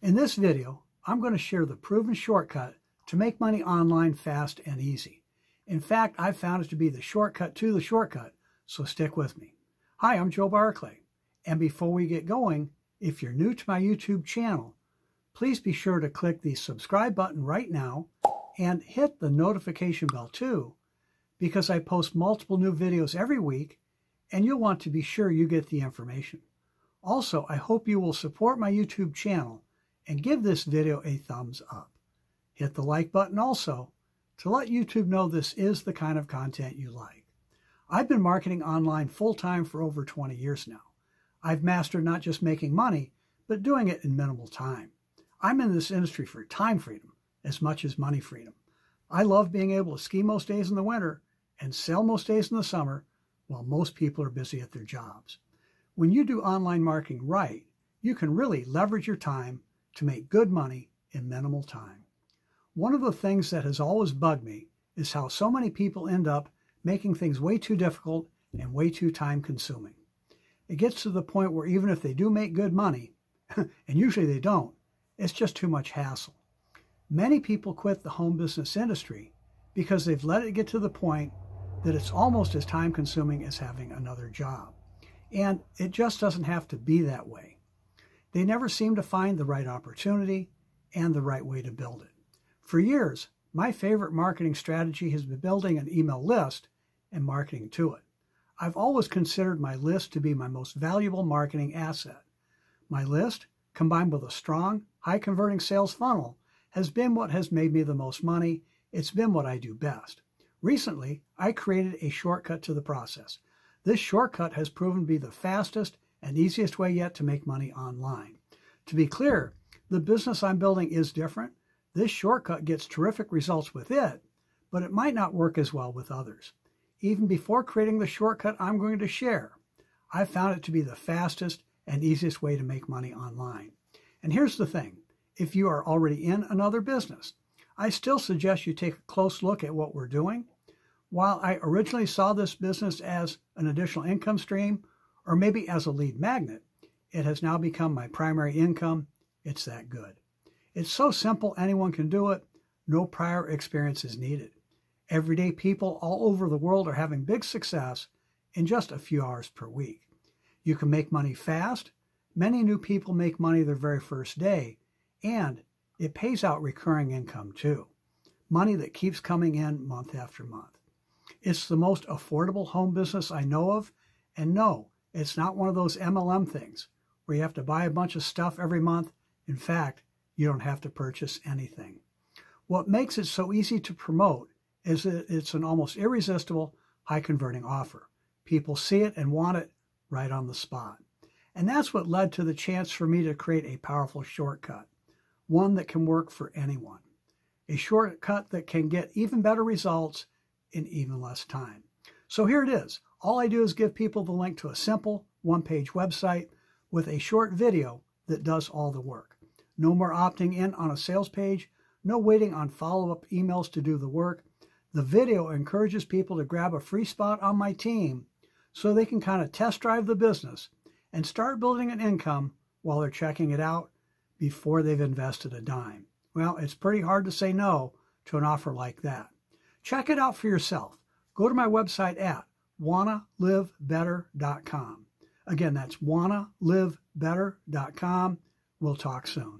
In this video, I'm going to share the proven shortcut to make money online fast and easy. In fact, I've found it to be the shortcut to the shortcut, so stick with me. Hi, I'm Joe Barclay, and before we get going, if you're new to my YouTube channel, please be sure to click the subscribe button right now and hit the notification bell too, because I post multiple new videos every week, and you'll want to be sure you get the information. Also, I hope you will support my YouTube channel and give this video a thumbs up. Hit the like button also to let YouTube know this is the kind of content you like. I've been marketing online full-time for over 20 years now. I've mastered not just making money, but doing it in minimal time. I'm in this industry for time freedom as much as money freedom. I love being able to ski most days in the winter and sell most days in the summer while most people are busy at their jobs. When you do online marketing right, you can really leverage your time to make good money in minimal time. One of the things that has always bugged me is how so many people end up making things way too difficult and way too time consuming. It gets to the point where even if they do make good money, and usually they don't, it's just too much hassle. Many people quit the home business industry because they've let it get to the point that it's almost as time consuming as having another job. And it just doesn't have to be that way. They never seem to find the right opportunity and the right way to build it. For years, my favorite marketing strategy has been building an email list and marketing to it. I've always considered my list to be my most valuable marketing asset. My list, combined with a strong, high-converting sales funnel, has been what has made me the most money. It's been what I do best. Recently, I created a shortcut to the process. This shortcut has proven to be the fastest and easiest way yet to make money online. To be clear, the business I'm building is different. This shortcut gets terrific results with it, but it might not work as well with others. Even before creating the shortcut I'm going to share, I found it to be the fastest and easiest way to make money online. And here's the thing, if you are already in another business, I still suggest you take a close look at what we're doing. While I originally saw this business as an additional income stream, or maybe as a lead magnet, it has now become my primary income. It's that good. It's so simple anyone can do it. No prior experience is needed. Everyday people all over the world are having big success in just a few hours per week. You can make money fast. Many new people make money their very first day, and it pays out recurring income too. Money that keeps coming in month after month. It's the most affordable home business I know of, and no, it's not one of those MLM things where you have to buy a bunch of stuff every month. In fact, you don't have to purchase anything. What makes it so easy to promote is that it's an almost irresistible, high-converting offer. People see it and want it right on the spot. And that's what led to the chance for me to create a powerful shortcut, one that can work for anyone. A shortcut that can get even better results in even less time. So here it is. All I do is give people the link to a simple one-page website with a short video that does all the work. No more opting in on a sales page, no waiting on follow-up emails to do the work. The video encourages people to grab a free spot on my team so they can kind of test drive the business and start building an income while they're checking it out before they've invested a dime. Well, it's pretty hard to say no to an offer like that. Check it out for yourself. Go to my website at wannalivebetter.com. Again, that's wannalivebetter.com. We'll talk soon.